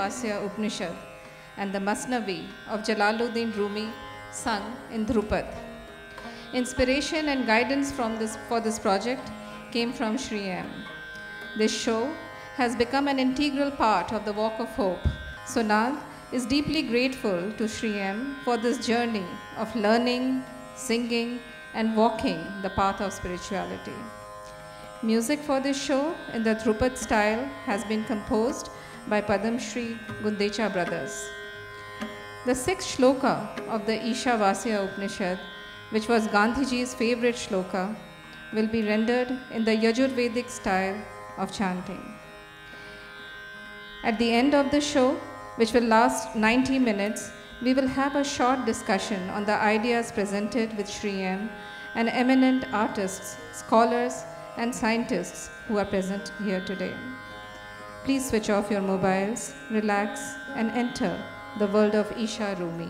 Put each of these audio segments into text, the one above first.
Vasya Upanishad and the Masnavi of Jalaluddin Rumi sung in Dhrupad. Inspiration and guidance for this project came from Shri M. This show has become an integral part of the Walk of Hope. Sunad is deeply grateful to Shri M for this journey of learning, singing, and walking the path of spirituality. Music for this show in the Dhrupad style has been composed by Padam Shri Gundecha brothers. The sixth shloka of the Isha Vasya Upanishad, which was Gandhiji's favorite shloka, will be rendered in the Yajurvedic style of chanting. At the end of the show, which will last 90 minutes, we will have a short discussion on the ideas presented with Shri M and eminent artists, scholars, and scientists who are present here today. Please switch off your mobiles, relax, and enter the world of Isha Rumi,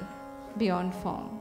beyond form.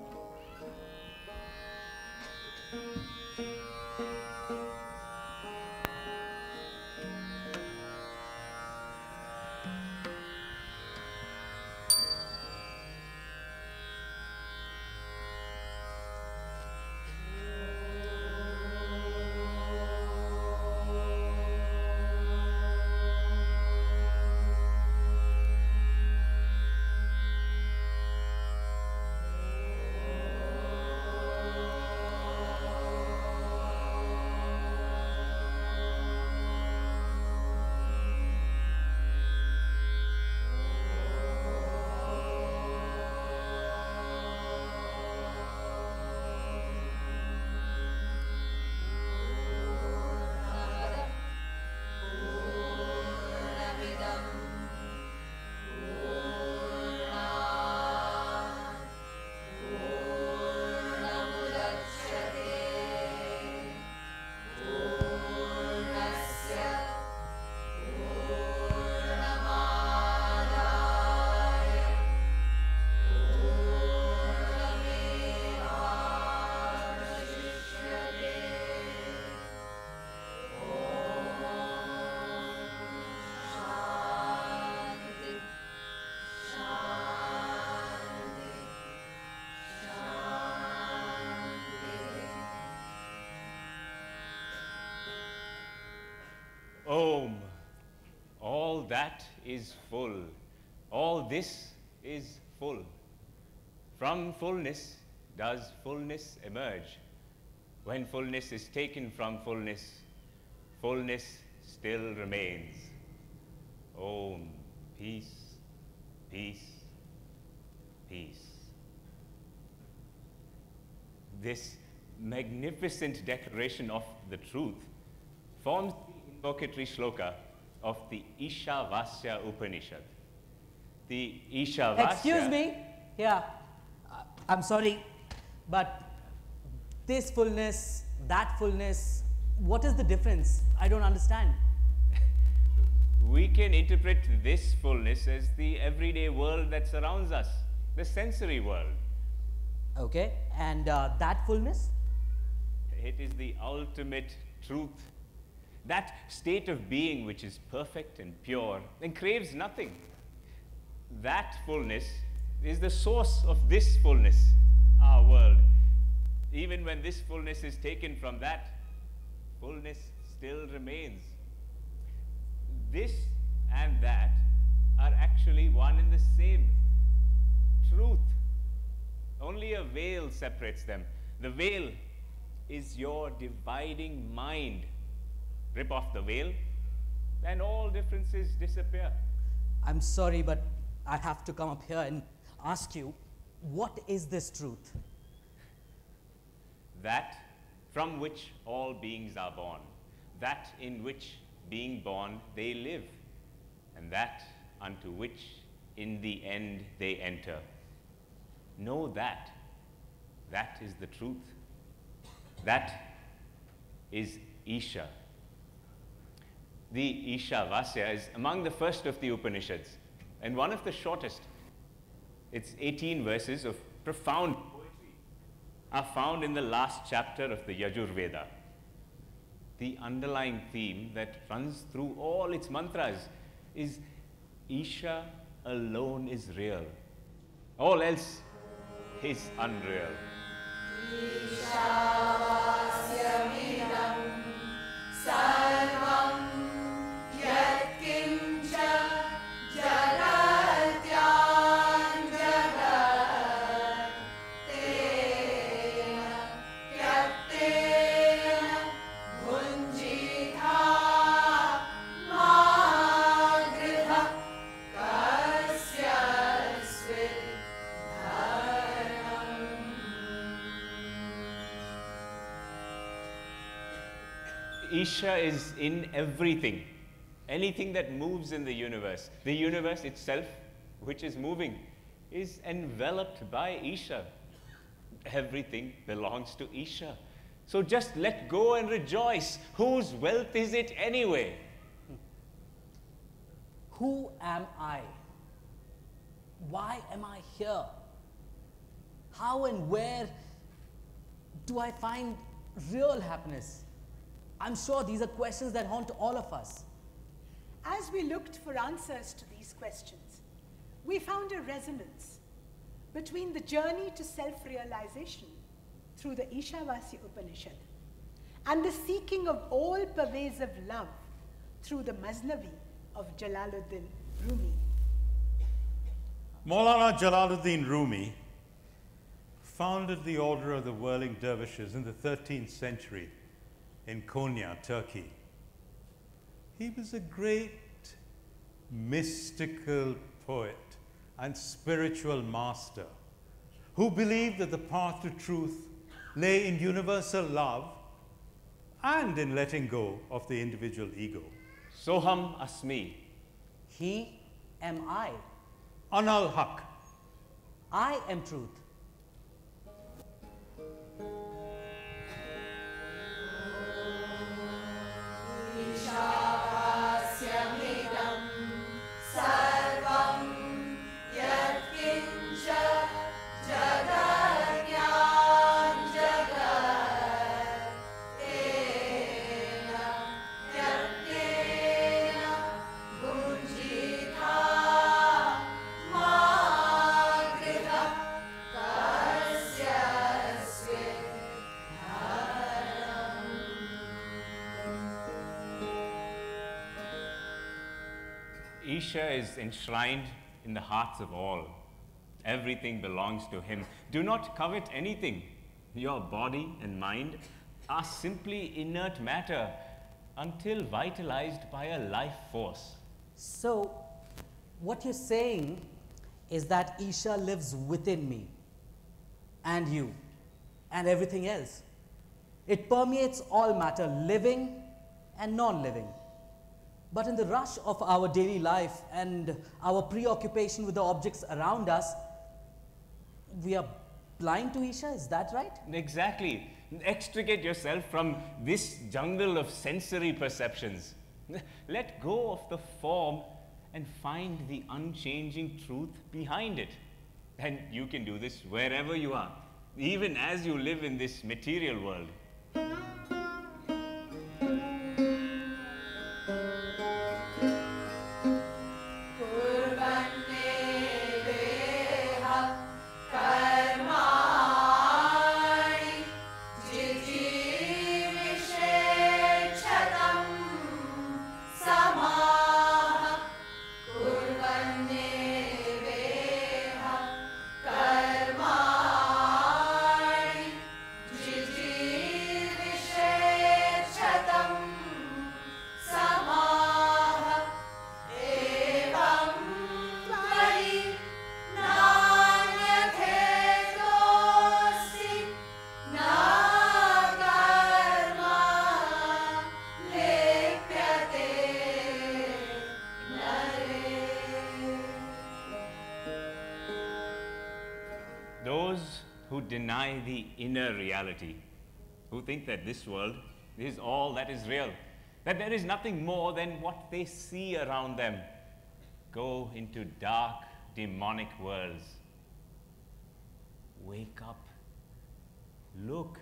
Om, all that is full, all this is full. From fullness does fullness emerge. When fullness is taken from fullness, fullness still remains. Om, peace, peace, peace. This magnificent declaration of the truth forms the invocatory shloka of the Isha Vasya Upanishad. The Isha Vasya... Excuse me? Yeah, I'm sorry, but this fullness, that fullness, what is the difference? I don't understand. We can interpret this fullness as the everyday world that surrounds us, the sensory world. Okay, and that fullness? It is the ultimate truth. That state of being which is perfect and pure and craves nothing. That fullness is the source of this fullness, our world. Even when this fullness is taken from that, fullness still remains. This and that are actually one and the same. Truth. Only a veil separates them. The veil is your dividing mind. Rip off the veil, and all differences disappear. I'm sorry, but I have to come up here and ask you, what is this truth? That from which all beings are born, that in which, being born, they live, and that unto which in the end they enter. Know that. That is the truth. That is Isha. The Isha Vasya is among the first of the Upanishads and one of the shortest. Its 18 verses of profound poetry are found in the last chapter of the Yajurveda. The underlying theme that runs through all its mantras is Isha alone is real. All else is unreal. Isha is in everything, anything that moves in the universe. The universe itself, which is moving, is enveloped by Isha. Everything belongs to Isha. So just let go and rejoice. Whose wealth is it anyway? Who am I? Why am I here? How and where do I find real happiness? I'm sure these are questions that haunt all of us. As we looked for answers to these questions, we found a resonance between the journey to self-realization through the Ishavasya Upanishad and the seeking of all-pervasive love through the Masnavi of Jalaluddin Rumi. Maulana Jalaluddin Rumi founded the order of the whirling dervishes in the 13th century in Konya, Turkey. He was a great mystical poet and spiritual master who believed that the path to truth lay in universal love and in letting go of the individual ego. Soham Asmi. He am I. Anal Haq. I am truth. Isha is enshrined in the hearts of all. Everything belongs to him. Do not covet anything. Your body and mind are simply inert matter until vitalized by a life force. So, what you're saying is that Isha lives within me and you and everything else. It permeates all matter, living and non-living. But in the rush of our daily life and our preoccupation with the objects around us, we are blind to Isha, is that right? Exactly. Extricate yourself from this jungle of sensory perceptions. Let go of the form and find the unchanging truth behind it. And you can do this wherever you are, even as you live in this material world. deny the inner reality, who think that this world is all that is real, that there is nothing more than what they see around them, go into dark, demonic worlds. Wake up. Look.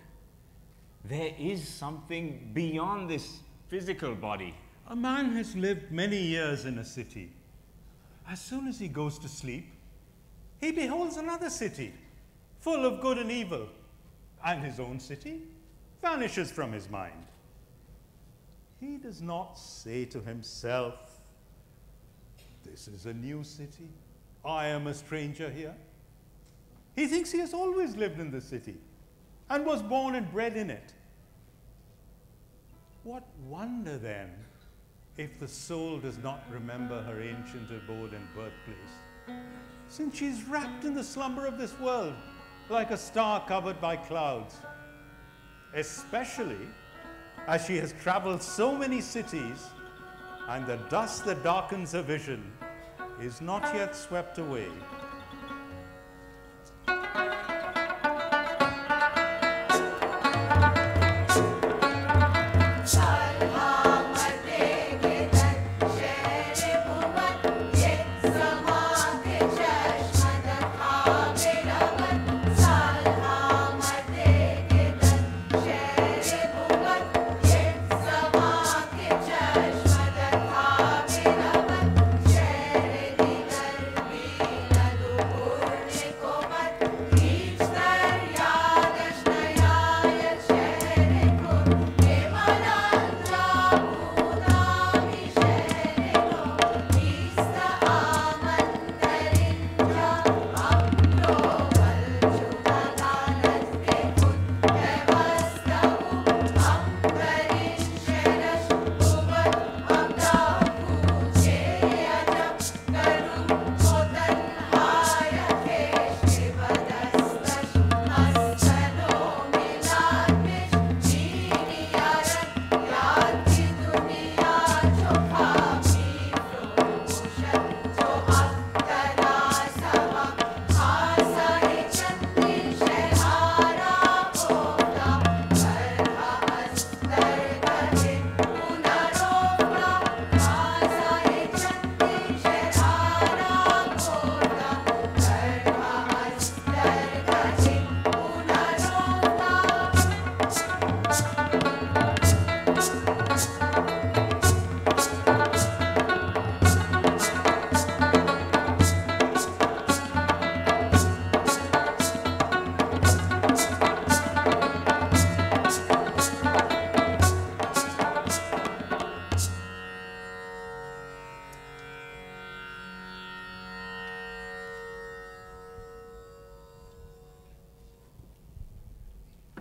There is something beyond this physical body. A man has lived many years in a city. As soon as he goes to sleep, he beholds another city, full of good and evil, and his own city vanishes from his mind. He does not say to himself, "This is a new city. I am a stranger here." He thinks he has always lived in the city and was born and bred in it. What wonder then if the soul does not remember her ancient abode and birthplace, since she is wrapped in the slumber of this world like a star covered by clouds, especially as she has traveled so many cities and the dust that darkens her vision is not yet swept away.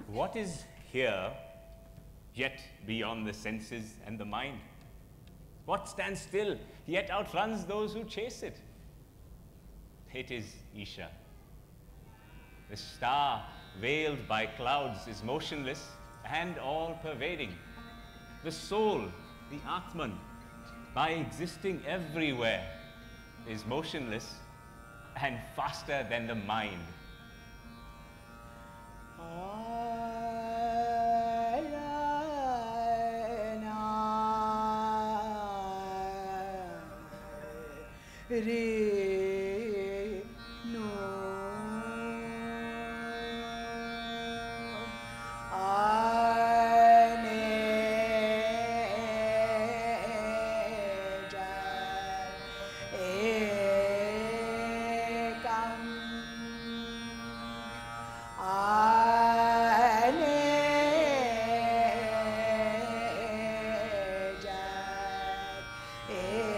What is here, yet beyond the senses and the mind? What stands still, yet outruns those who chase it? It is Isha. The star, veiled by clouds, is motionless and all-pervading. The soul, the Atman, by existing everywhere, is motionless and faster than the mind. Re, no, I, ne, ja, ekam, I, ne, ja, ekam.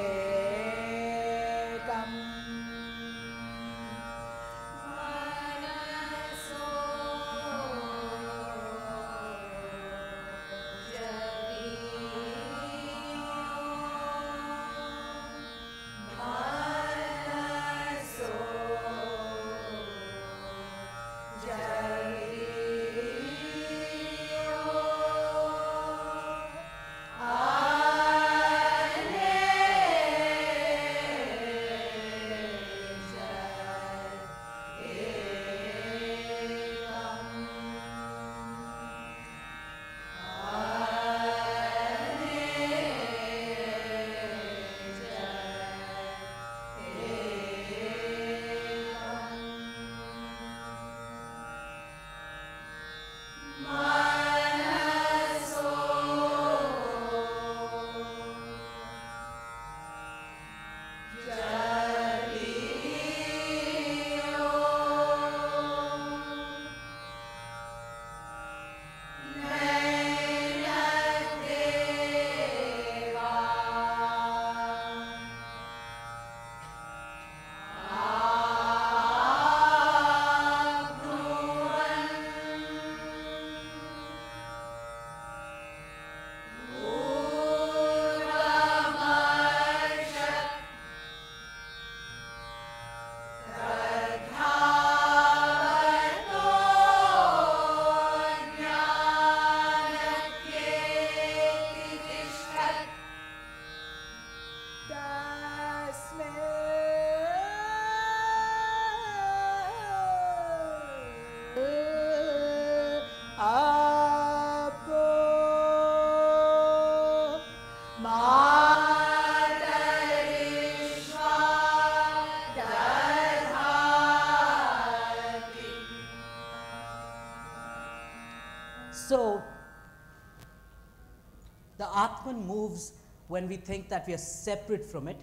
The Atman moves when we think that we are separate from it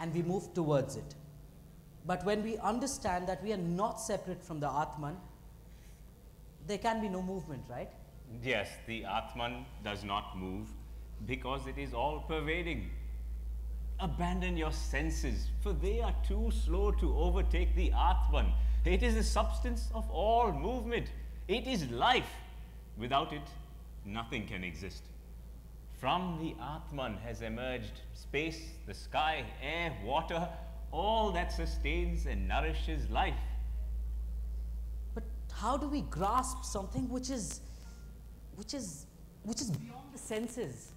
and we move towards it. But when we understand that we are not separate from the Atman, there can be no movement, right? Yes, the Atman does not move because it is all pervading. Abandon your senses, for they are too slow to overtake the Atman. It is the substance of all movement. It is life. Without it, nothing can exist. From the Atman has emerged space, the sky, air, water, all that sustains and nourishes life. But how do we grasp something which is beyond the senses?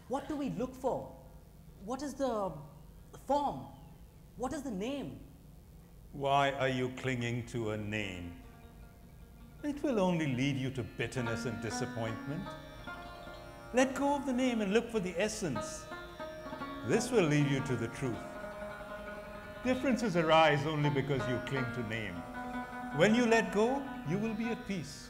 What do we look for? What is the form? What is the name? Why are you clinging to a name? It will only lead you to bitterness and disappointment. Let go of the name and look for the essence. This will lead you to the truth. Differences arise only because you cling to name. When you let go, you will be at peace.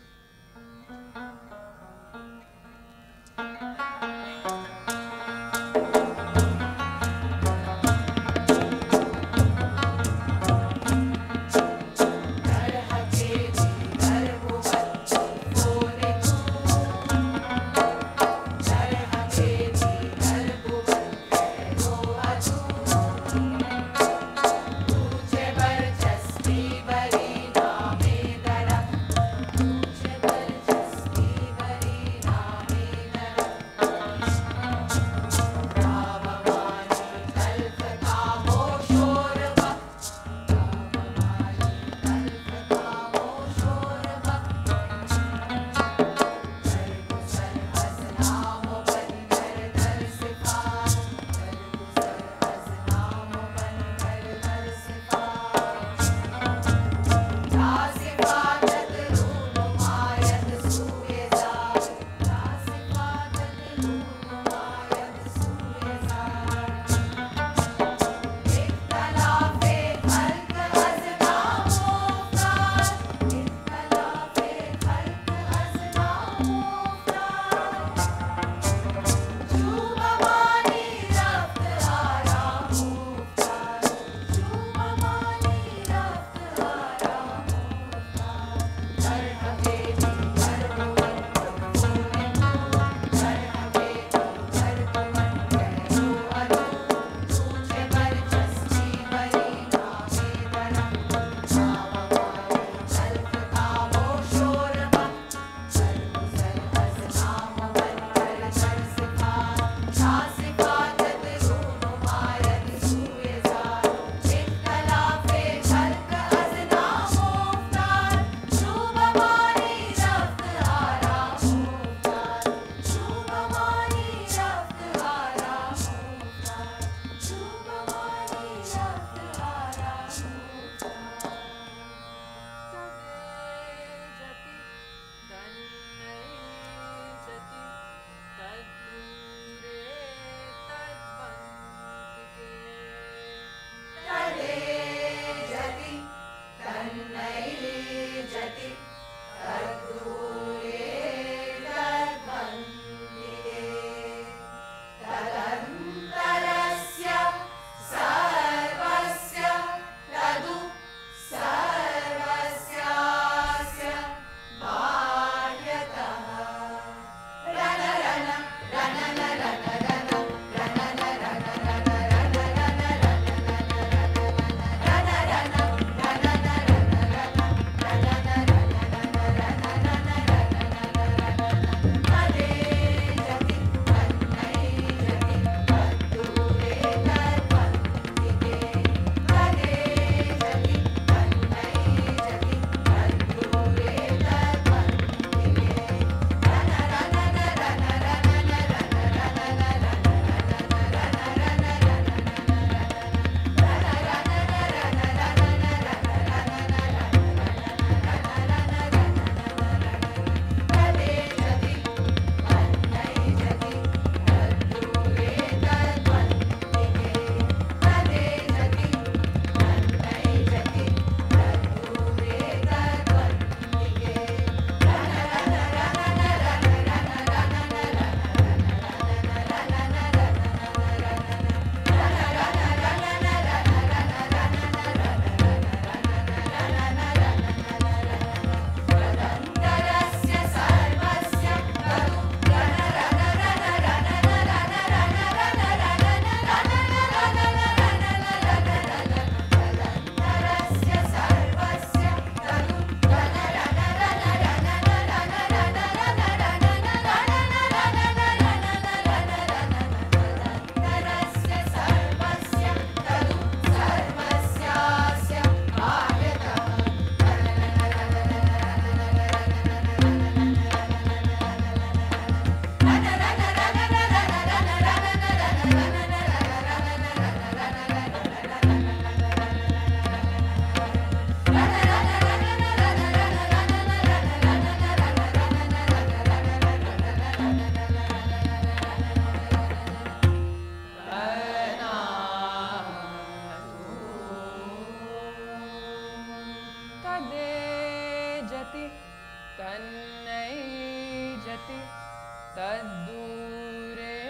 तद्दूरे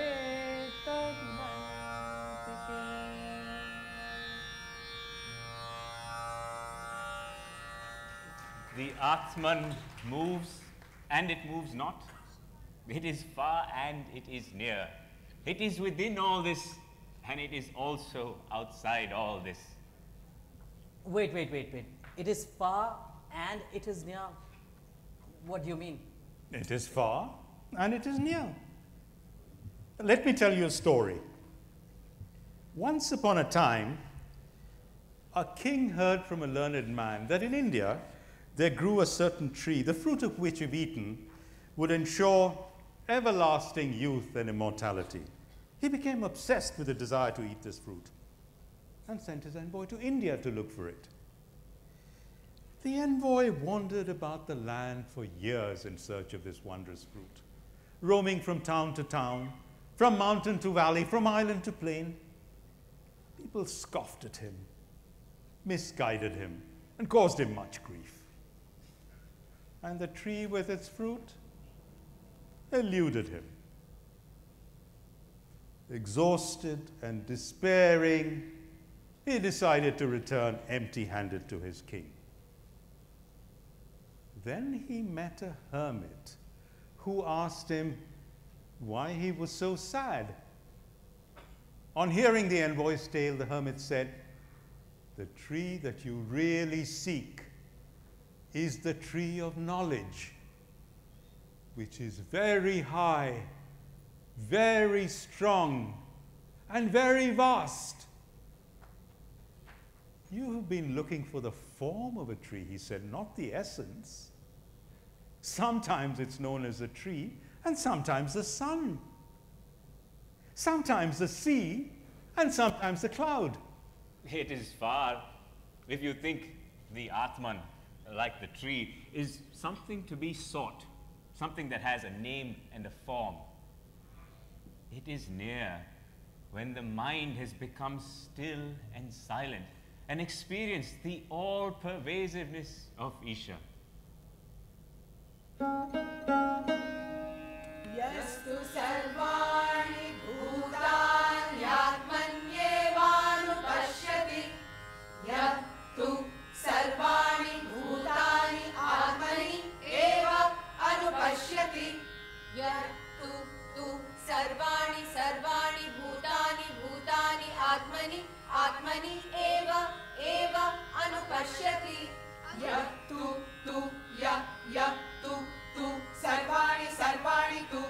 तद्भक्ति. The Atman moves and it moves not. It is far and it is near. It is within all this and it is also outside all this. Wait. It is far and it is near. What do you mean? It is far and it is near. Let me tell you a story. Once upon a time, a king heard from a learned man that in India there grew a certain tree, the fruit of which, if eaten, would ensure everlasting youth and immortality. He became obsessed with a desire to eat this fruit and sent his envoy to India to look for it. The envoy wandered about the land for years in search of this wondrous fruit, roaming from town to town, from mountain to valley, from island to plain. People scoffed at him, misguided him, and caused him much grief. And the tree with its fruit eluded him. Exhausted and despairing, he decided to return empty-handed to his king. Then he met a hermit who asked him why he was so sad. On hearing the envoy's tale, the hermit said, "The tree that you really seek is the tree of knowledge, which is very high, very strong, and very vast. You have been looking for the form of a tree," he said, "not the essence. Sometimes it's known as a tree, and sometimes the sun. Sometimes the sea, and sometimes the cloud." It is far. If you think the Atman, like the tree, is something to be sought, something that has a name and a form. It is near when the mind has become still and silent and experienced the all-pervasiveness of Isha. Yastu sarvani bhutanyatmanyevānupashyati. Yattu sarvani bhutani atmani eva anupashyati. Yattu tu sarvani sarvani bhutani bhutani atmani atmani eva anupashyati. Yattu tu yattu tu sarvani sarvani tu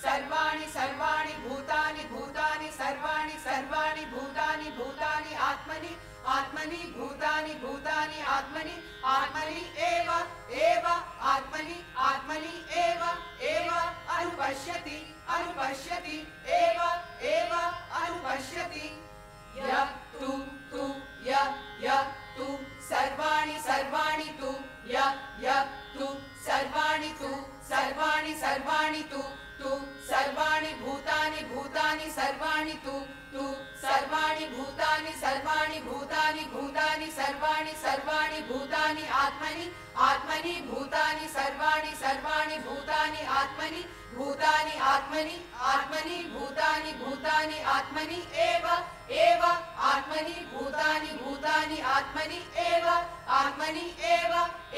sarvani sarvani bhutani bhutani sarvani sarvani bhutani bhutani atmani atmani bhutani bhutani atmani atmani eva atmani atmani eva anupashyati anupashyati eva anupashyati. Yattu tu yattu sarvani sarvani tu yattu sarvani tu sarvani sarvani tu sarvani bhutani bhutani sarvani tu sarvani bhutani sarvani bhutani bhutani sarvani sarvani bhutani atmani atmani bhutani sarvani sarvani bhutani atmani bhutani atmani atmani bhutani bhutani atmani eva atmani bhutani bhutani atmani eva atmani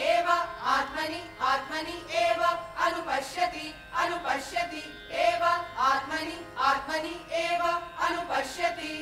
eva atmani atmani eva anupashyati anupashyati eva atmani atmani eva anupashyati.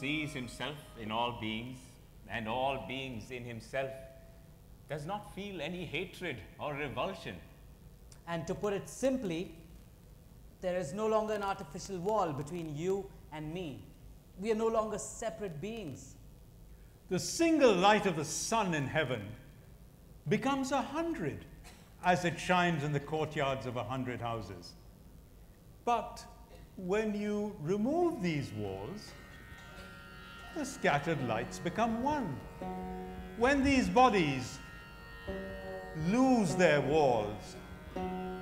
Sees himself in all beings and all beings in himself does not feel any hatred or revulsion. And to put it simply, there is no longer an artificial wall between you and me. We are no longer separate beings. The single light of the sun in heaven becomes 100 as it shines in the courtyards of 100 houses. But when you remove these walls, the scattered lights become one. When these bodies lose their walls,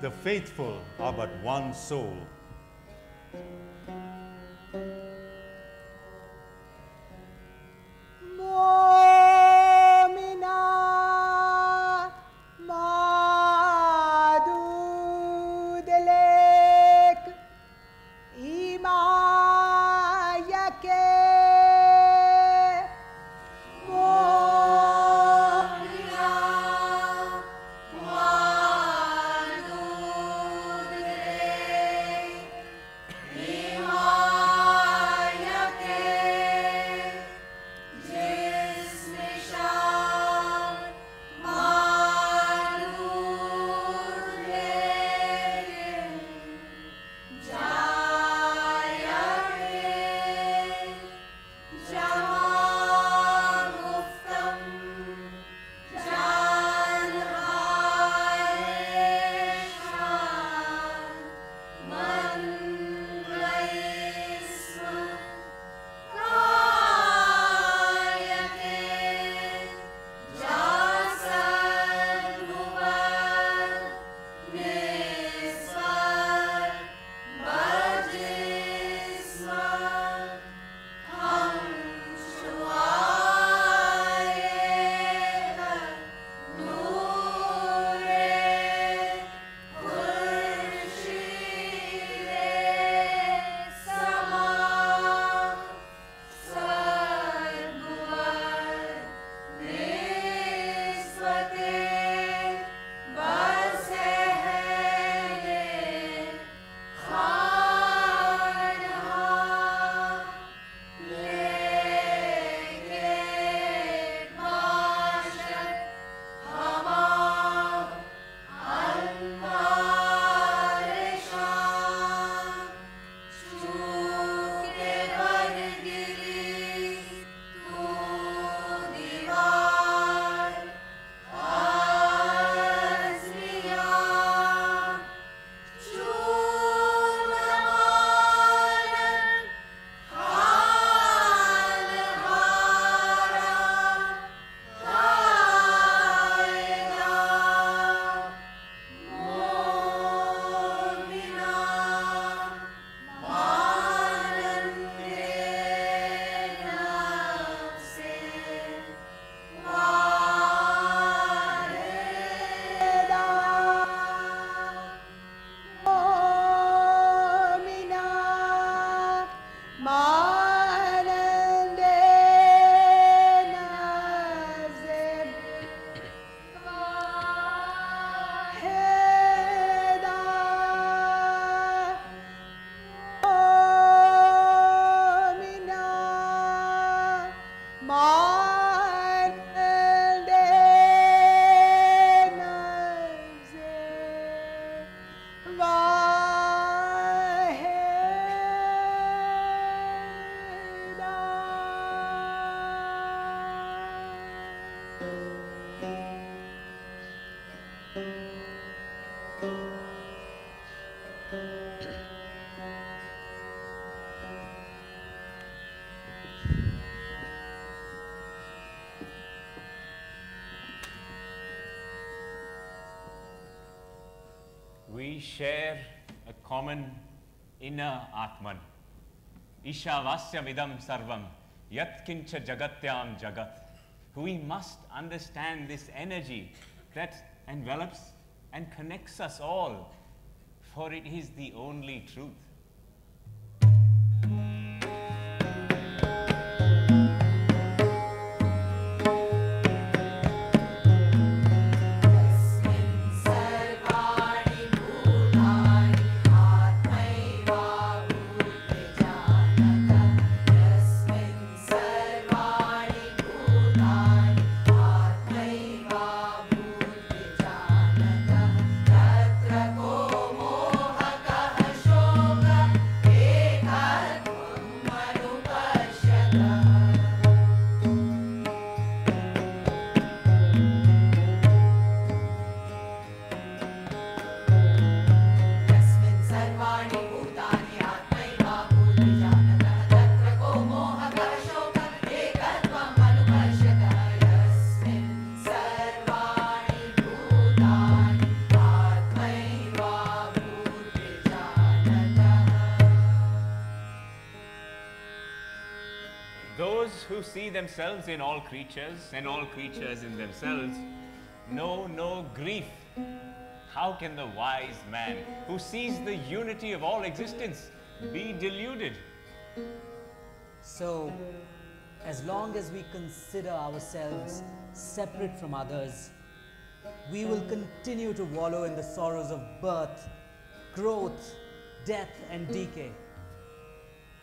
the faithful are but one soul. We share a common inner Atman. Isha Vasyamidam Sarvam Yat Kincha Jagatyam Jagat. We must understand this energy that envelops and connects us all, for it is the only truth. Sarvani see themselves in all creatures and all creatures in themselves know no grief. How can the wise man who sees the unity of all existence be deluded? So, as long as we consider ourselves separate from others, we will continue to wallow in the sorrows of birth, growth, death and decay.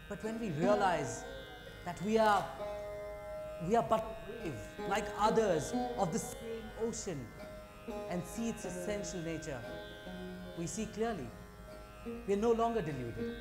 But when we realize that we are but wave, like others, of the same ocean, and see its essential nature, we see clearly. We are no longer deluded.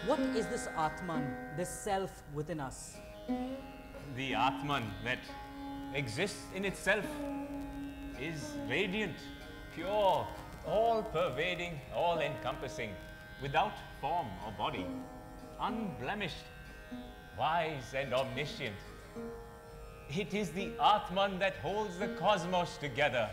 What is this Atman, this self within us? The Atman that exists in itself is radiant, pure, all-pervading, all-encompassing, without form or body, unblemished, wise and omniscient. It is the Atman that holds the cosmos together.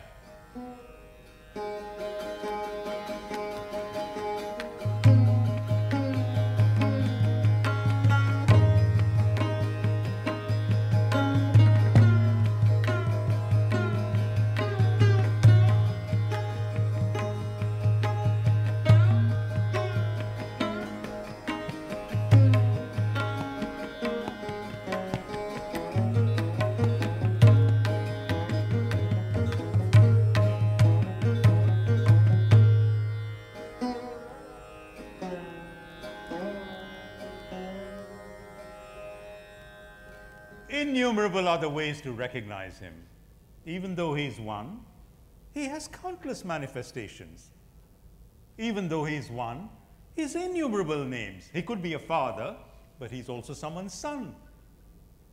Innumerable are the ways to recognize him. Even though he is one, he has countless manifestations. Even though he is one, he has innumerable names. He could be a father, but he's also someone's son.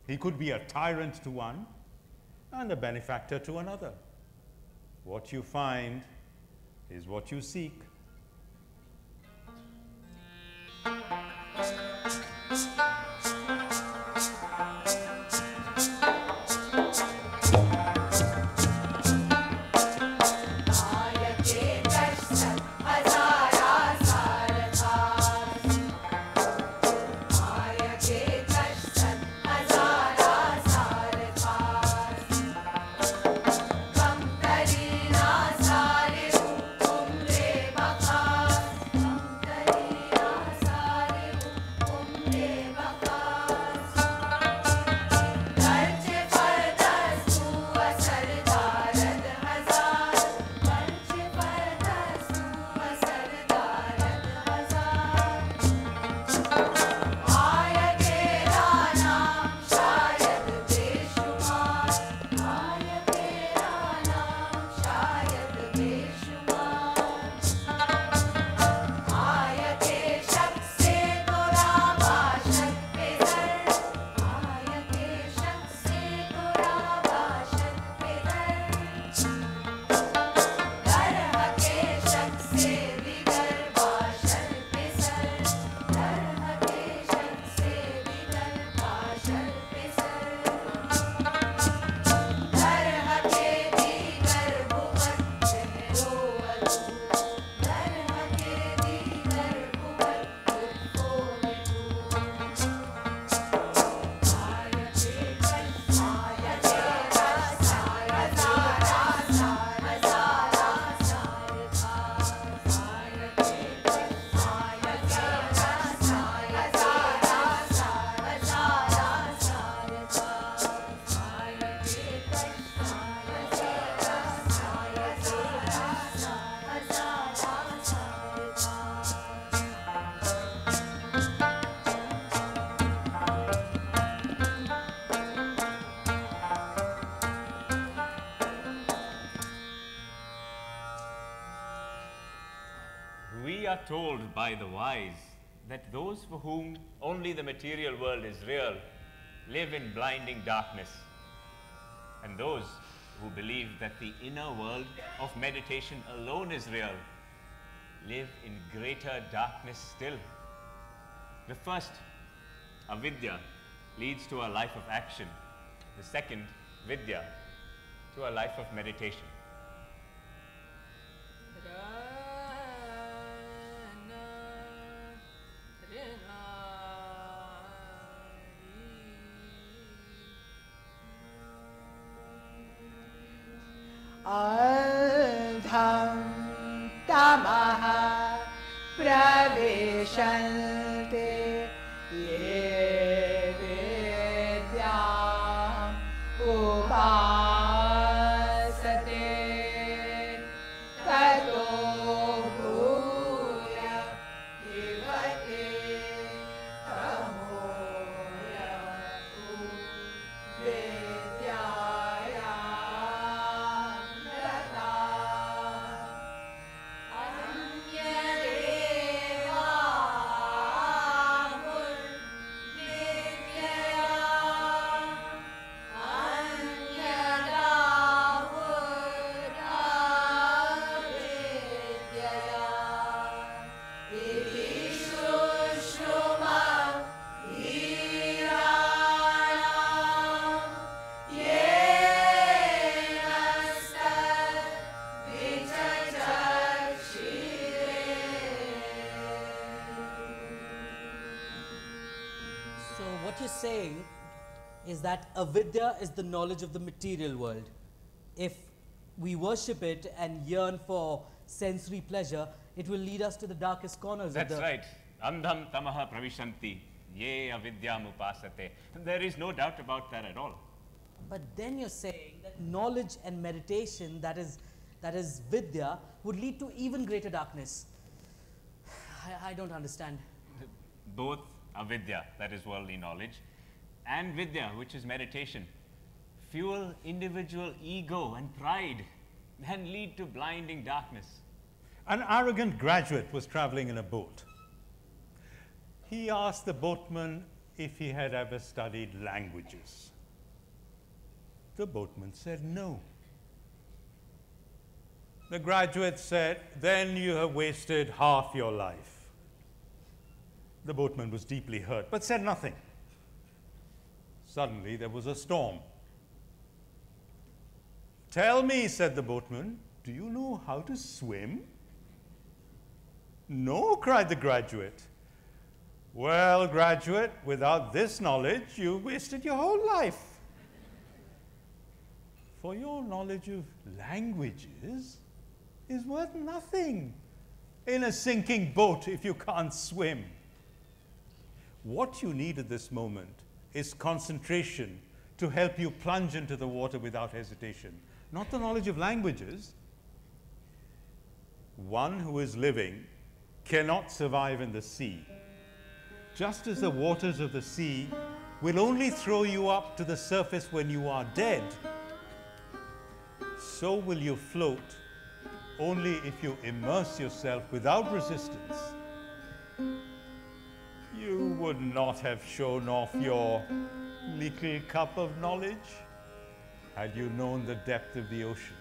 He could be a tyrant to one and a benefactor to another. What you find is what you seek. Bang We are told by the wise that those for whom only the material world is real live in blinding darkness, and those who believe that the inner world of meditation alone is real live in greater darkness still. The first, avidya, leads to a life of action. The second, vidya, to a life of meditation. Aldham tamaha praveshante ye vidyam upasate tato bhuya ivate tamoya vidyaya What you're saying is that avidya is the knowledge of the material world. If we worship it and yearn for sensory pleasure, it will lead us to the darkest corners That's of the... right. Andham tamaha pravishanti ye avidyam upasate. There is no doubt about that at all. But then you're saying that knowledge and meditation, that is vidya, would lead to even greater darkness. I don't understand. Both avidya, that is worldly knowledge, and vidya, which is meditation, fuel individual ego and pride and lead to blinding darkness. An arrogant graduate was traveling in a boat. He asked the boatman if he had ever studied languages. The boatman said no. The graduate said, "Then you have wasted half your life." The boatman was deeply hurt, but said nothing. Suddenly, there was a storm. "Tell me," said the boatman, "do you know how to swim?" "No," cried the graduate. "Well, graduate, without this knowledge, you wasted your whole life. For your knowledge of languages is worth nothing in a sinking boat if you can't swim. What you need at this moment is concentration to help you plunge into the water without hesitation, not the knowledge of languages. One who is living cannot survive in the sea. Just as the waters of the sea will only throw you up to the surface when you are dead, so will you float only if you immerse yourself without resistance. You would not have shown off your little cup of knowledge had you known the depth of the ocean."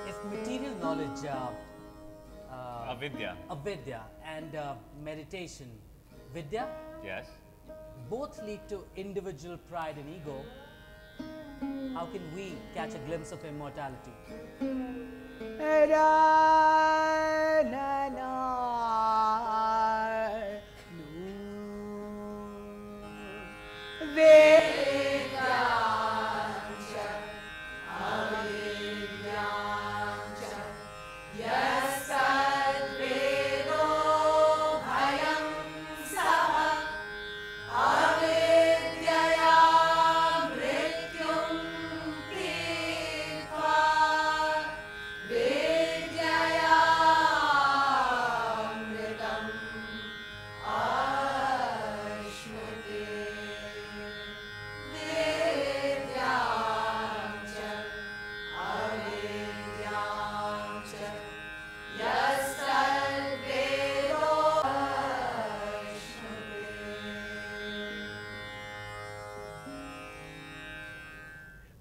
If material knowledge, Avidya. avidya, and meditation, vidya, Yes. both lead to individual pride and ego, how can we catch a glimpse of immortality?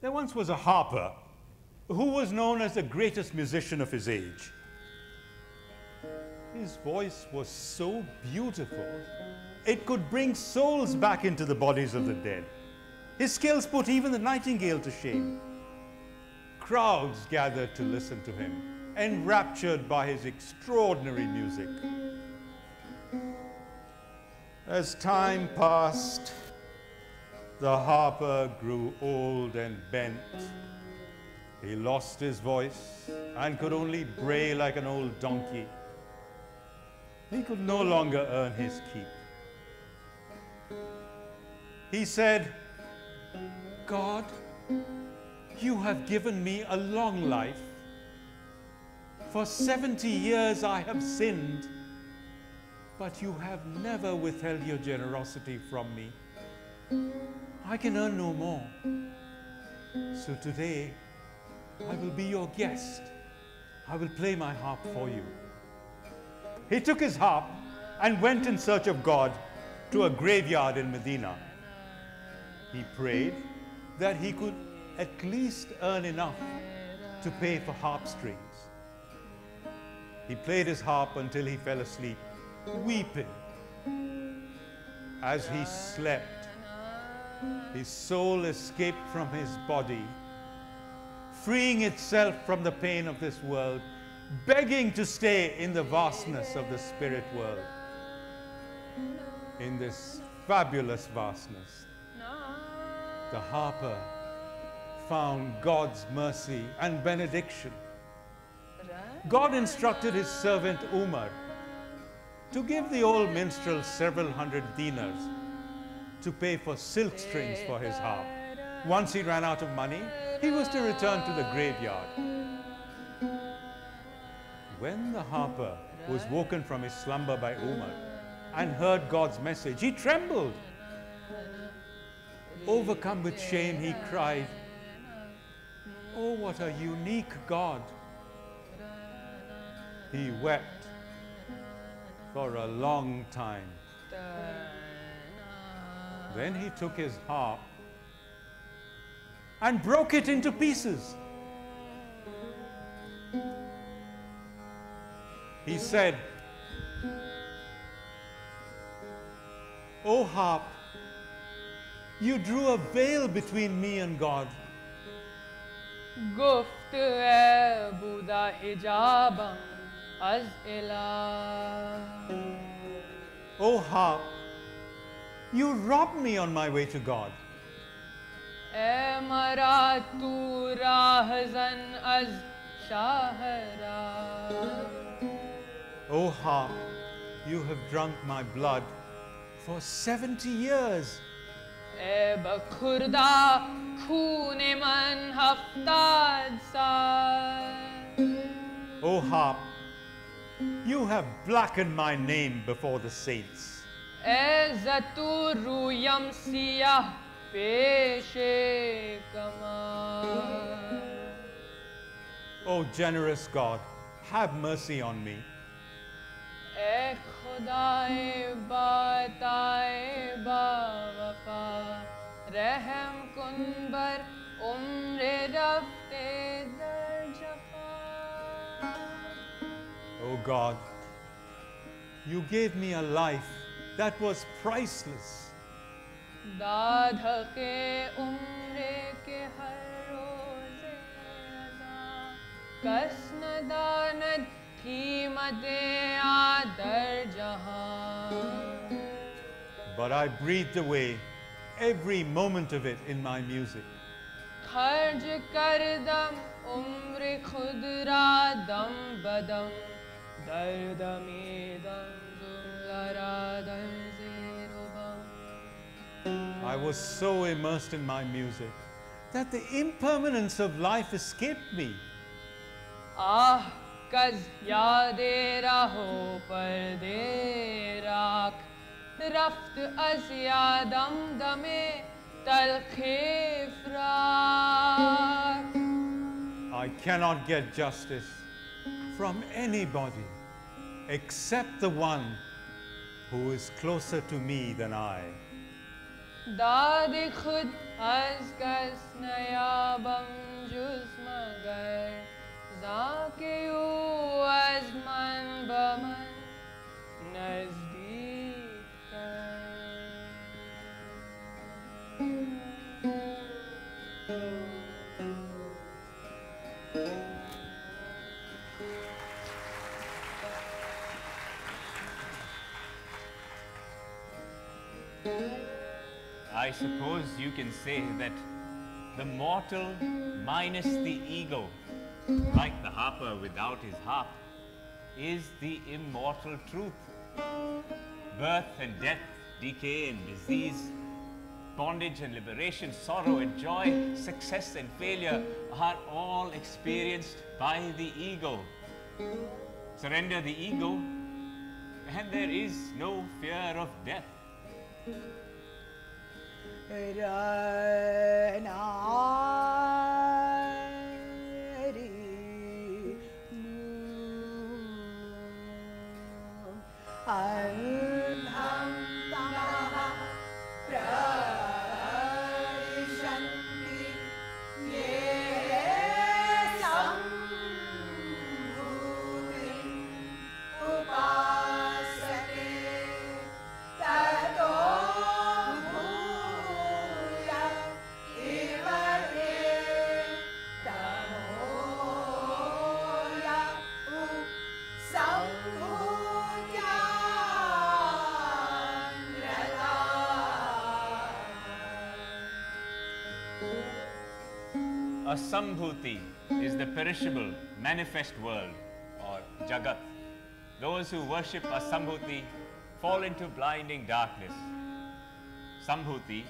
There once was a harper who was known as the greatest musician of his age. His voice was so beautiful, it could bring souls back into the bodies of the dead. His skills put even the nightingale to shame. Crowds gathered to listen to him, enraptured by his extraordinary music. As time passed, the harper grew old and bent. He lost his voice and could only bray like an old donkey. He could no longer earn his keep. He said, "God, you have given me a long life. For 70 years I have sinned, but you have never withheld your generosity from me. I can earn no more. So today, I will be your guest. I will play my harp for you." He took his harp and went in search of God to a graveyard in Medina. He prayed that he could at least earn enough to pay for harp strings. He played his harp until he fell asleep, weeping. As he slept, his soul escaped from his body, freeing itself from the pain of this world, begging to stay in the vastness of the spirit world. In this fabulous vastness, the harper found God's mercy and benediction. God instructed his servant Umar to give the old minstrel several hundred dinars to pay for silk strings for his harp. Once he ran out of money, he was to return to the graveyard. When the harper was woken from his slumber by Umar and heard God's message, he trembled. Overcome with shame, he cried, "Oh, what a unique God!" He wept for a long time. Then he took his harp and broke it into pieces. He said, "O harp, you drew a veil between me and God. गुफ्त है बुदा हिजाबम az ilah." O harp, you robbed me on my way to God. ए मरा तू राहजन az shahara. O harp, you have drunk my blood for 70 years. E bakhurda khoone man haftad saal. O harp, you have blackened my name before the saints. E zaturu yamsiyah peshe kamal. O generous God, have mercy on me. ए खुदाए बाताए बावफा रहम कुन बर उम्र रफ्ते दर जफा. O God, you gave me a life that was priceless. दाद के उम्र के हर रोज़े अज़ा कसन दानद कीमते आदर जहां. But I breathed away every moment of it in my music. खर्ज कर दम उम्र खुद रा दम बदम दर्द में दम जुमला दर ज़ेरो बम. I was so immersed in my music that the impermanence of life escaped me. आह कज़ यादे रहो पर दे राख रफ्त अज़ यादम दमे तलखे frock. I cannot get justice from anybody except the one who is closer to me than I. दाद खुद अज़ कस नया बम जुज़ मगर जाके यू अज़ मन बमन नज़दीक कर. I suppose you can say that the mortal minus the ego, like the harper without his harp, is the immortal truth. Birth and death, decay and disease, bondage and liberation, sorrow and joy, success and failure are all experienced by the ego. Surrender the ego and there is no fear of death. A Sambhuti is the perishable, manifest world, or Jagat. Those who worship a Sambhuti fall into blinding darkness. Sambhuti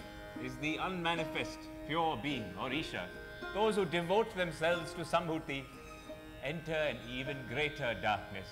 is the unmanifest, pure being, or Isha. Those who devote themselves to Sambhuti enter an even greater darkness.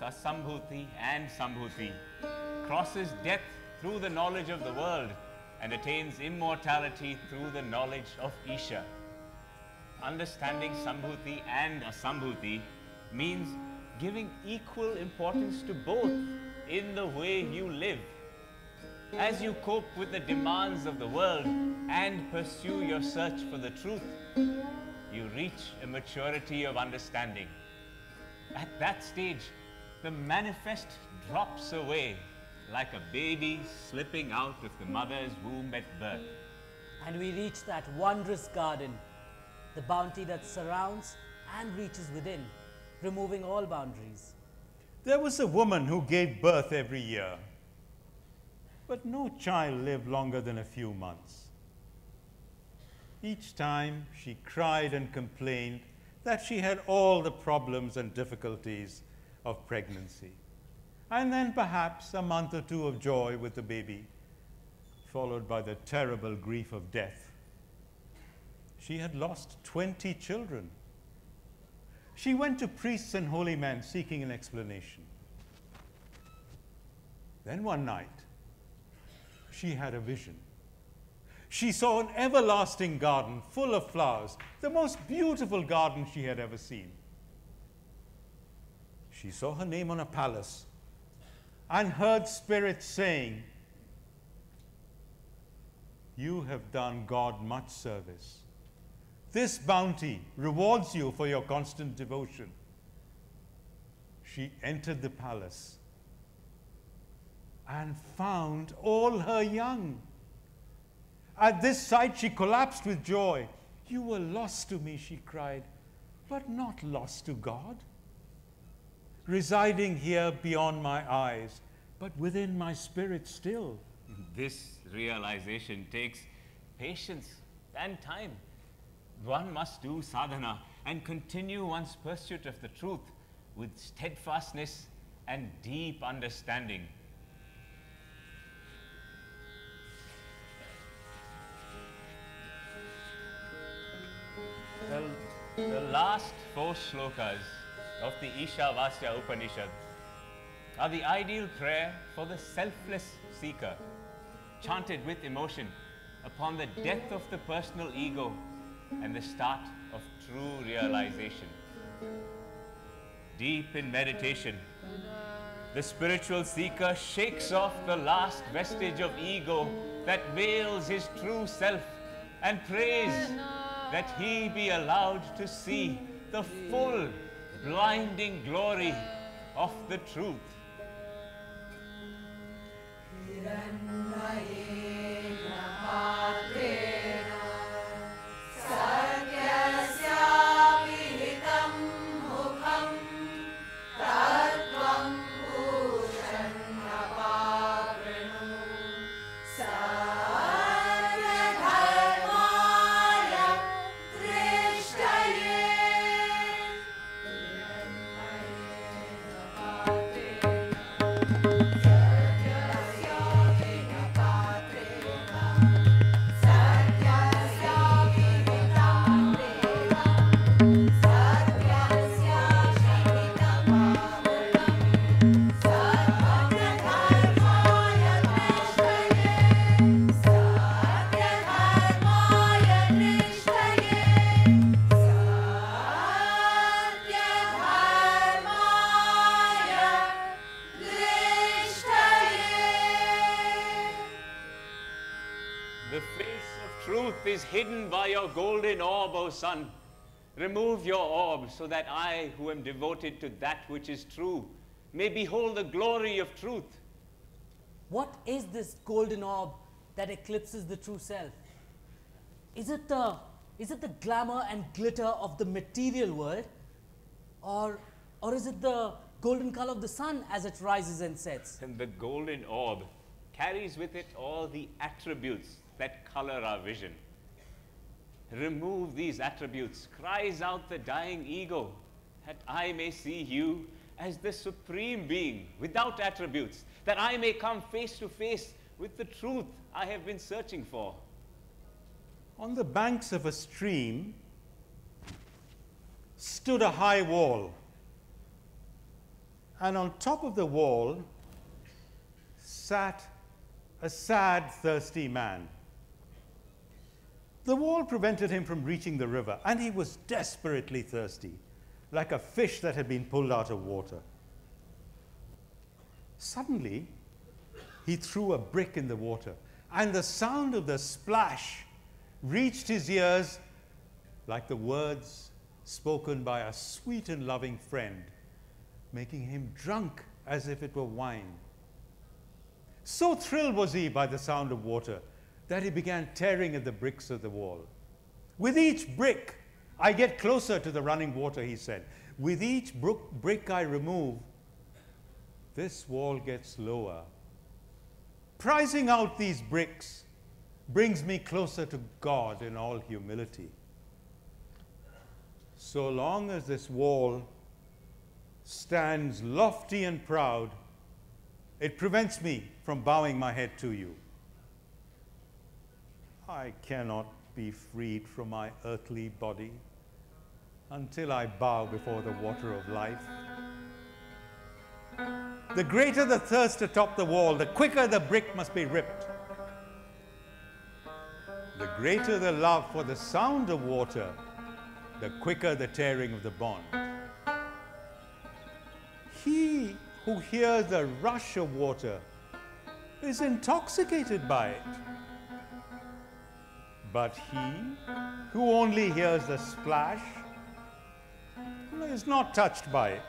Asambhuti and Sambhuti, crosses death through the knowledge of the world and attains immortality through the knowledge of Isha. Understanding Sambhuti and Asambhuti means giving equal importance to both in the way you live. As you cope with the demands of the world and pursue your search for the truth, you reach a maturity of understanding. At that stage, the manifest drops away like a baby slipping out of the mother's womb at birth. And we reach that wondrous garden, the bounty that surrounds and reaches within, removing all boundaries. There was a woman who gave birth every year, but no child lived longer than a few months. Each time she cried and complained that she had all the problems and difficulties of pregnancy, and then perhaps a month or two of joy with the baby, followed by the terrible grief of death. She had lost 20 children. She went to priests and holy men seeking an explanation. Then one night, she had a vision. She saw an everlasting garden full of flowers, the most beautiful garden she had ever seen. She saw her name on a palace and heard spirits saying, "You have done God much service. This bounty rewards you for your constant devotion." She entered the palace and found all her young. At this sight, she collapsed with joy. "You were lost to me," she cried, "but not lost to God. Residing here beyond my eyes, but within my spirit still." This realization takes patience and time. One must do sadhana and continue one's pursuit of the truth with steadfastness and deep understanding. The last 4 shlokas of the Ishavasya Upanishad are the ideal prayer for the selfless seeker, chanted with emotion upon the death of the personal ego and the start of true realization. Deep in meditation, the spiritual seeker shakes off the last vestige of ego that veils his true self and prays that he be allowed to see the full, blinding glory of the truth. The face of truth is hidden by your golden orb, O Sun. Remove your orb so that I, who am devoted to that which is true, may behold the glory of truth. What is this golden orb that eclipses the true self? Is it the glamour and glitter of the material world? Or is it the golden color of the sun as it rises and sets? And the golden orb carries with it all the attributes that color our vision. Remove these attributes, cries out the dying ego, that I may see you as the supreme being without attributes, that I may come face to face with the truth I have been searching for. On the banks of a stream stood a high wall, and on top of the wall sat a sad, thirsty man. The wall prevented him from reaching the river, and he was desperately thirsty, like a fish that had been pulled out of water. Suddenly, he threw a brick in the water, and the sound of the splash reached his ears like the words spoken by a sweet and loving friend, making him drunk as if it were wine. So thrilled was he by the sound of water that he began tearing at the bricks of the wall. With each brick, I get closer to the running water, he said. With each brick I remove, this wall gets lower. Prizing out these bricks brings me closer to God in all humility. So long as this wall stands lofty and proud, it prevents me from bowing my head to you. I cannot be freed from my earthly body until I bow before the water of life. The greater the thirst atop the wall, the quicker the brick must be ripped. The greater the love for the sound of water, the quicker the tearing of the bond. He who hears the rush of water is intoxicated by it. But he who only hears the splash is not touched by it.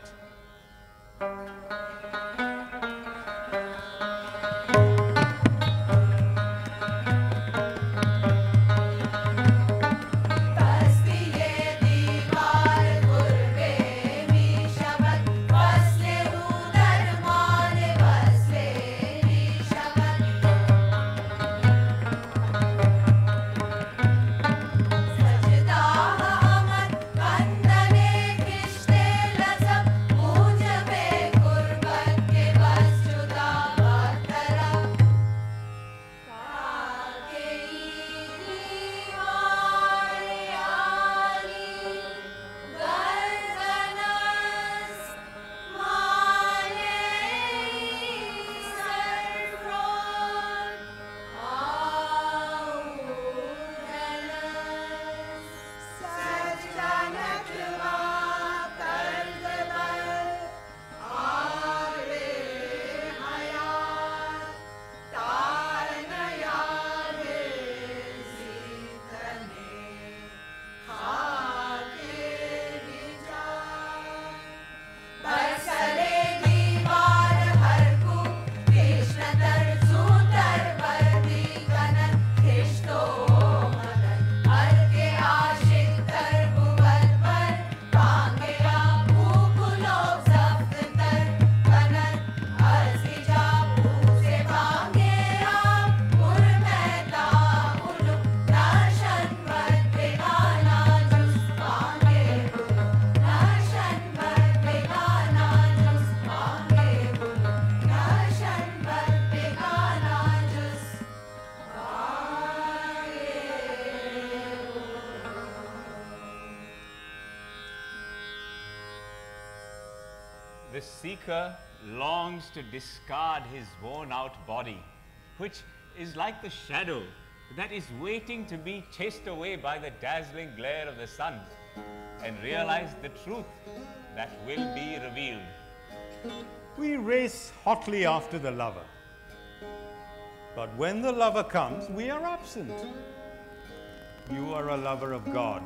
The seeker longs to discard his worn-out body, which is like the shadow that is waiting to be chased away by the dazzling glare of the sun, and realize the truth that will be revealed. We race hotly after the lover. But when the lover comes, we are absent. You are a lover of God.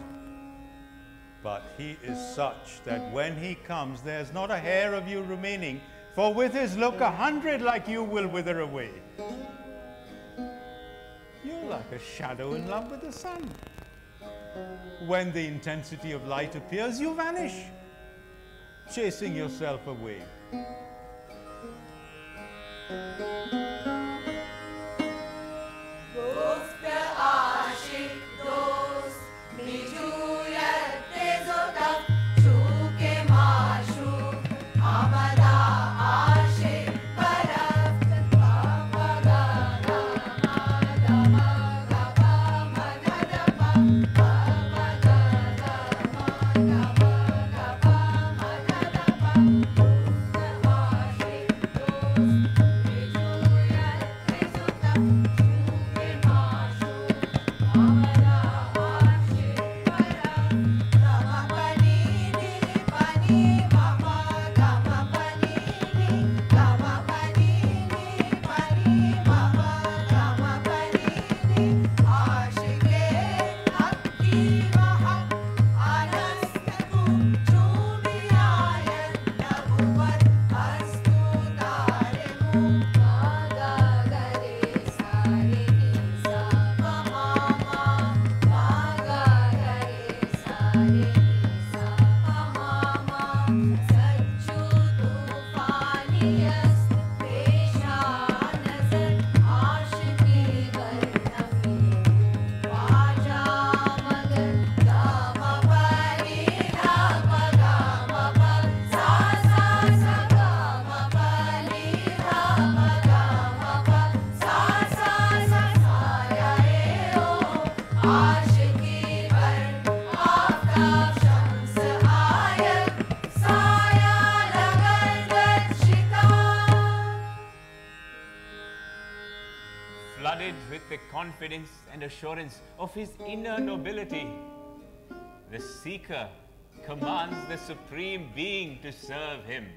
But he is such that when he comes, there's not a hair of you remaining, for with his look 100 like you will wither away. You're like a shadow in love with the sun. When the intensity of light appears, you vanish, chasing yourself away. with the confidence and assurance of his inner nobility. The seeker commands the Supreme Being to serve him.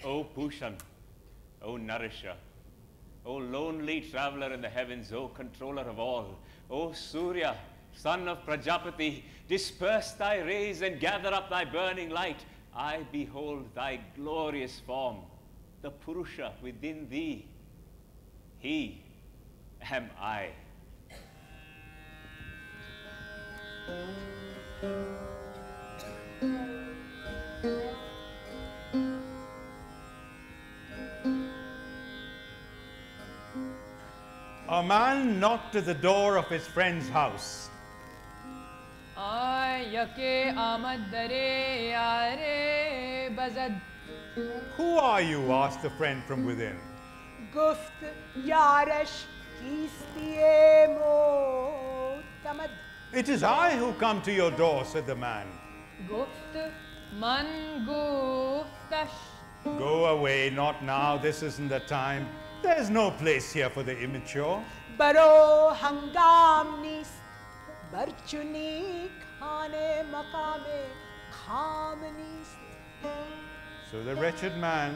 O Pushan, O Nourisher, O lonely traveler in the heavens, O controller of all, O Surya, son of Prajapati, disperse thy rays and gather up thy burning light. I behold thy glorious form, the Purusha within thee. He am I. A man knocked at the door of his friend's house. Who are you? Asked the friend from within. Guft yarash kistiye mo tamad. It is I who come to your door, said the man. Guft man guftash. Go away, not now, this isn't the time. There's no place here for the immature. Baro hangam nist, barchuni khane makame kham nist. So the wretched man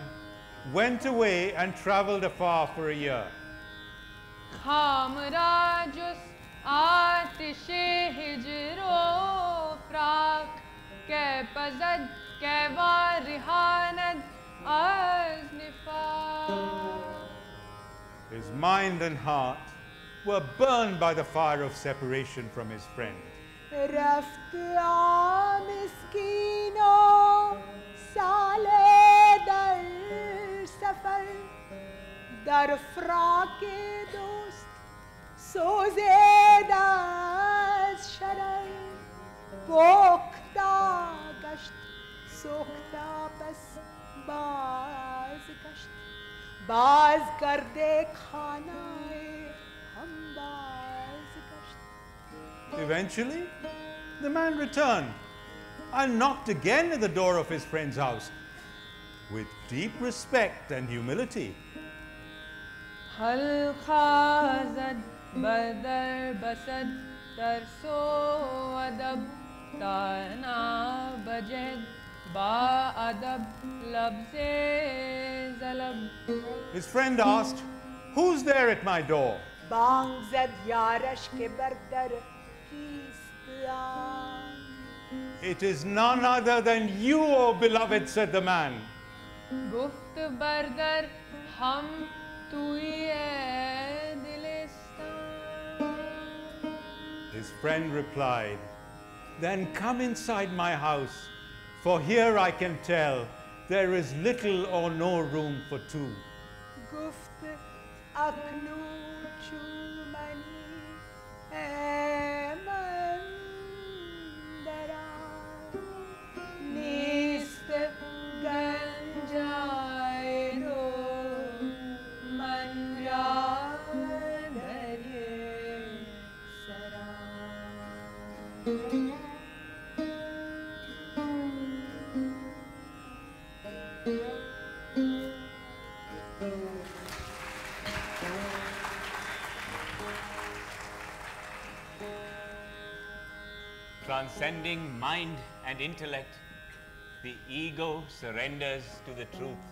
went away and traveled afar for a year. Kham rajus atishe hijro frak ke pazad ke varihanad aznifa. His mind and heart were burned by the fire of separation from his friend. Raft miskino sale dar safar dar frake dost soze das sharar pokta gasht sokta pas baz gasht baz kar de khanae hum baz gasht. Eventually, the man returned and knocked again at the door of his friend's house with deep respect and humility. Hal khazad badar basad tarso adab tana bajed ba adab labze zalab. His friend asked, "Who's there at my door?" Bang zad yarash ke bardar kistan. "It is none other than you, O beloved," said the man. Guft bardar hum tui hai dilistan. His friend replied, "Then come inside my house, for here I can tell there is little or no room for two." Guft aknu chumani mandara Nist ganjai do manradare sara. Transcending mind and intellect, the ego surrenders to the truth.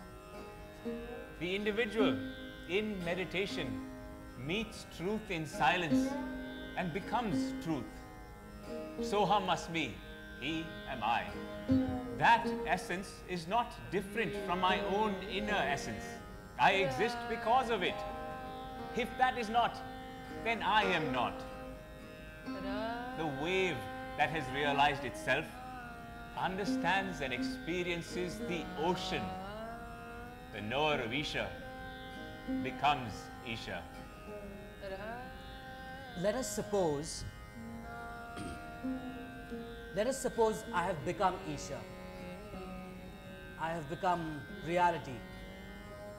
The individual in meditation meets truth in silence and becomes truth. Soham asmi, he am I. That essence is not different from my own inner essence. I exist because of it. If that is not, then I am not. The wave that has realized itself understands and experiences the ocean. The knower of Isha becomes Isha. Let us suppose I have become Isha. I have become reality.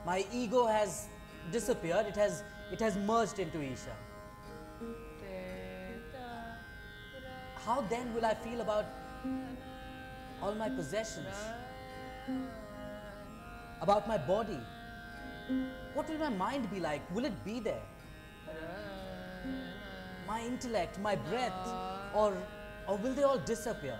My ego has disappeared. It has merged into Isha. How then will I feel about all my possessions? About my body? What will my mind be like? Will it be there? My intellect, my breath, or will they all disappear?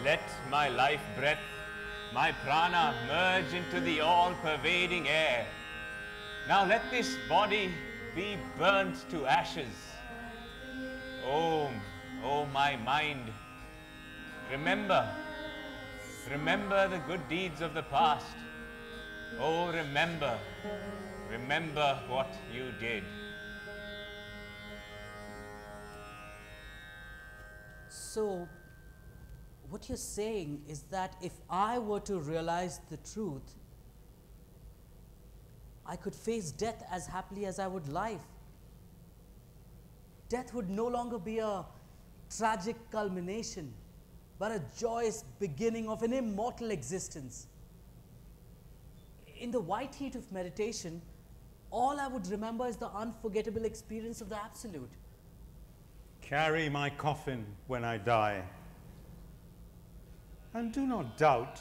Let my life breath, my prana merge into the all-pervading air. Now let this body be burnt to ashes. Oh my mind, remember the good deeds of the past. Oh, remember what you did. So, what you're saying is that if I were to realize the truth, I could face death as happily as I would life. Death would no longer be a tragic culmination, but a joyous beginning of an immortal existence. In the white heat of meditation, all I would remember is the unforgettable experience of the Absolute. Carry my coffin when I die. And do not doubt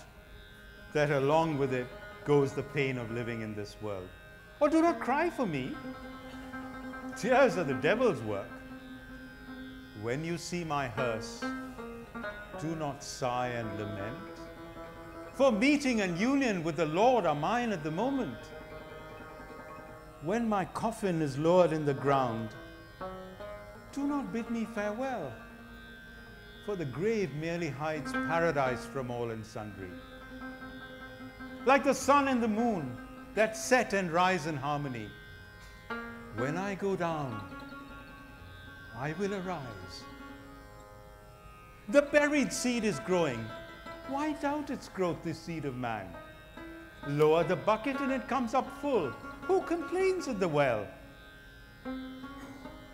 that along with it goes the pain of living in this world. Or do not cry for me. Tears are the devil's work. When you see my hearse, do not sigh and lament. For meeting and union with the Lord are mine at the moment. When my coffin is lowered in the ground, do not bid me farewell. For the grave merely hides paradise from all and sundry. Like the sun and the moon that set and rise in harmony, when I go down, I will arise. The buried seed is growing. Why doubt its growth, this seed of man? Lower the bucket and it comes up full. Who complains at the well?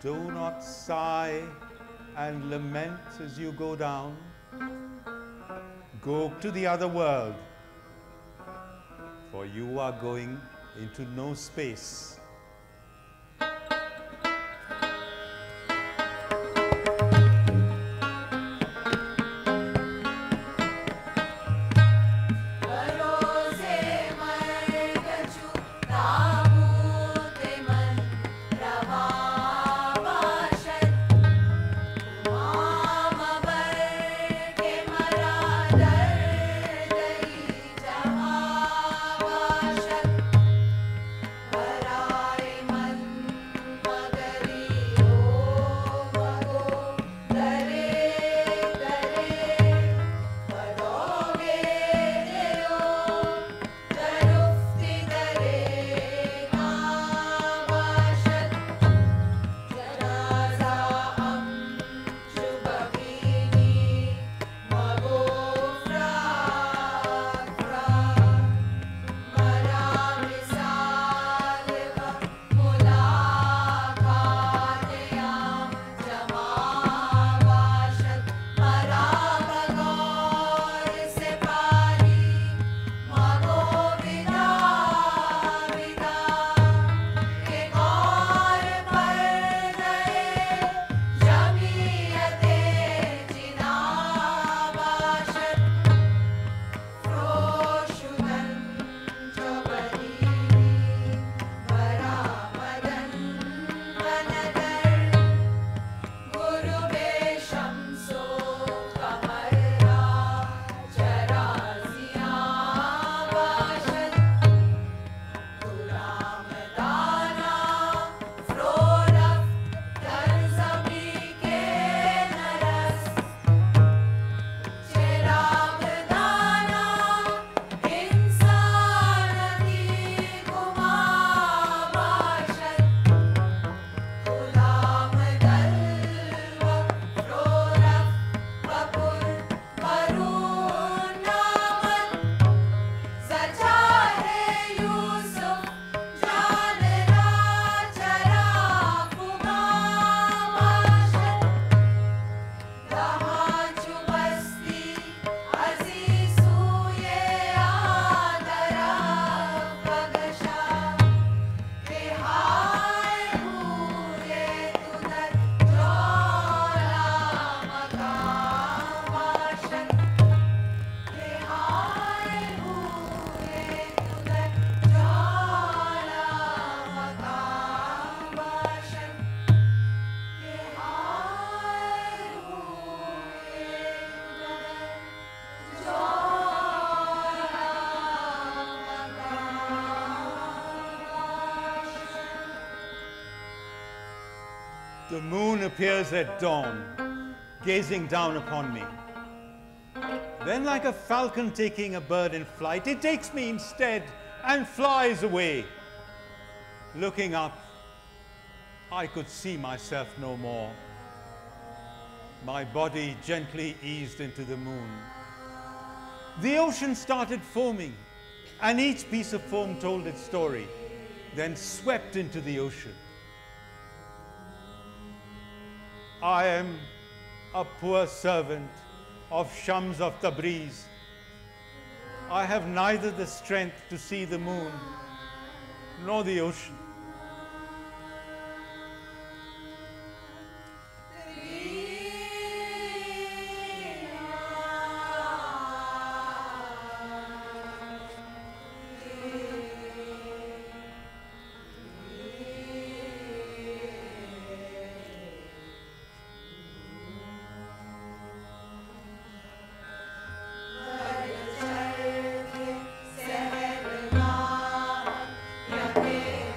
Do not sigh and lament as you go down. Go to the other world, for you are going into no space. The moon appears at dawn, gazing down upon me. Then, like a falcon taking a bird in flight, it takes me instead and flies away. Looking up, I could see myself no more. My body gently eased into the moon. The ocean started foaming, and each piece of foam told its story, then swept into the ocean. I am a poor servant of Shams of Tabriz. I have neither the strength to see the moon nor the ocean. Yate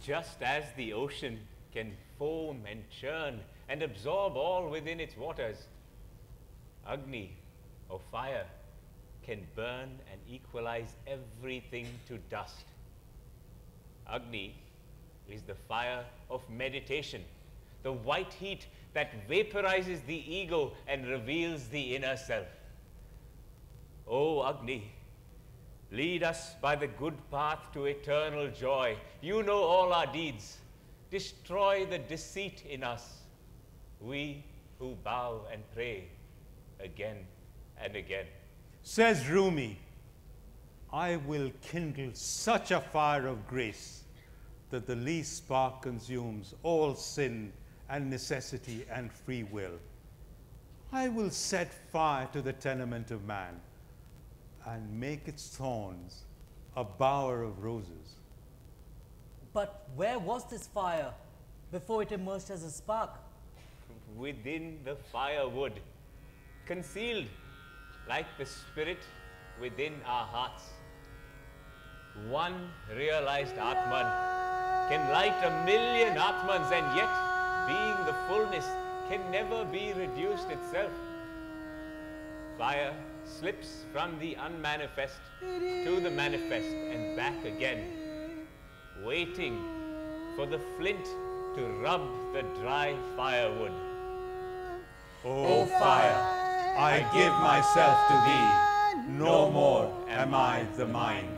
Just as the ocean can foam and churn and absorb all within its waters, Agni, or fire, can burn and equalize everything to dust. Agni is the fire of meditation, the white heat that vaporizes the ego and reveals the inner self. O Agni, lead us by the good path to eternal joy. You know all our deeds. Destroy the deceit in us, we who bow and pray again and again. Says Rumi, I will kindle such a fire of grace that the least spark consumes all sin and necessity and free will. I will set fire to the tenement of man and make its thorns a bower of roses. But where was this fire before it emerged as a spark? Within the firewood, concealed like the spirit within our hearts. One realized Atman can light 1,000,000 Atmans, and yet, being the fullness, can never be reduced itself. Fire slips from the unmanifest to the manifest and back again, waiting for the flint to rub the dry firewood. O fire, I give myself to thee, no more am I the mind.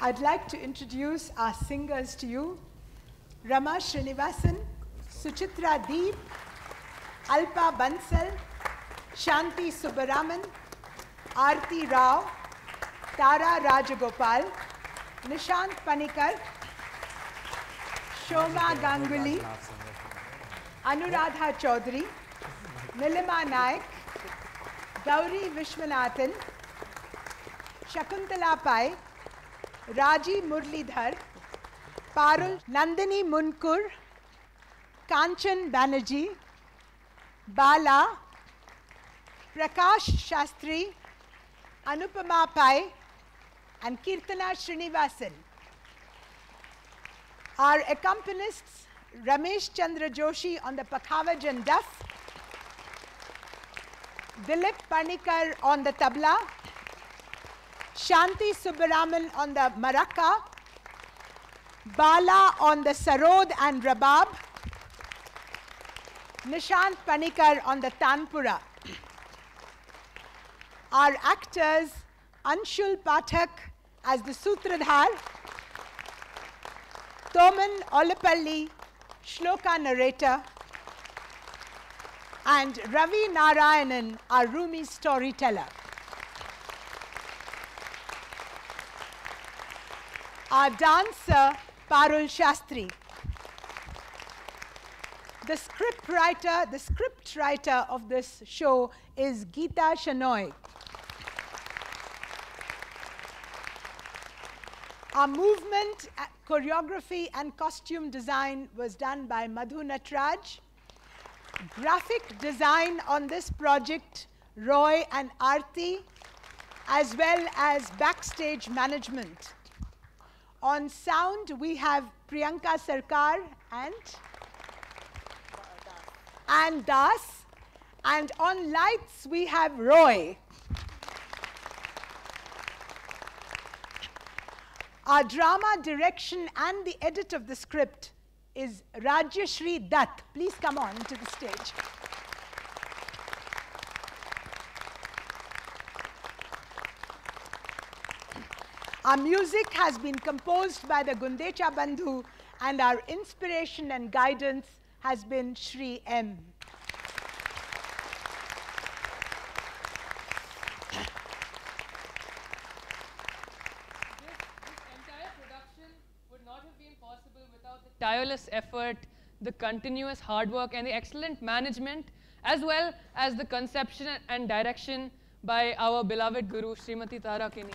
I'd like to introduce our singers to you. Rama Srinivasan, Suchitra Deep, Alpa Bansal, Shanti Subbaraman, Aarti Rao, Tara Rajagopal, Nishant Panikar, Shoma Ganguly, Anuradha Chaudhary, Nilima Naik, Gauri Vishwanathan, Shakuntala Pai, Raji Murlidhar, Parul Nandini Munkur, Kanchan Banerjee, Bala, Prakash Shastri, Anupama Pai, and Kirtana Srinivasan. Our accompanists, Ramesh Chandra Joshi on the Pakhavaj and Duff, Dilip Panikar on the tabla, Shanti Subbaraman on the maraca, Bala on the sarod and rabab, Nishant Panikar on the tanpura. Our actors, Anshul Pathak as the Sutradhar, Thoman Olapalli, Shloka narrator, and Ravi Narayanan, our Rumi storyteller. Our dancer, Parul Shastri. The script writer of this show is Geeta Shanoy. Our movement, choreography and costume design was done by Madhu Natraj. Graphic design on this project, Roy and Aarti, as well as backstage management. On sound, we have Priyanka Sarkar and Das. And on lights, we have Roy. Our drama direction and the edit of the script is Rajyashri Dutt. Please come on to the stage. Our music has been composed by the Gundecha Bandhu, and our inspiration and guidance has been Shri M. Tireless effort, the continuous hard work, and the excellent management, as well as the conception and direction by our beloved Guru, Srimati Tarakini.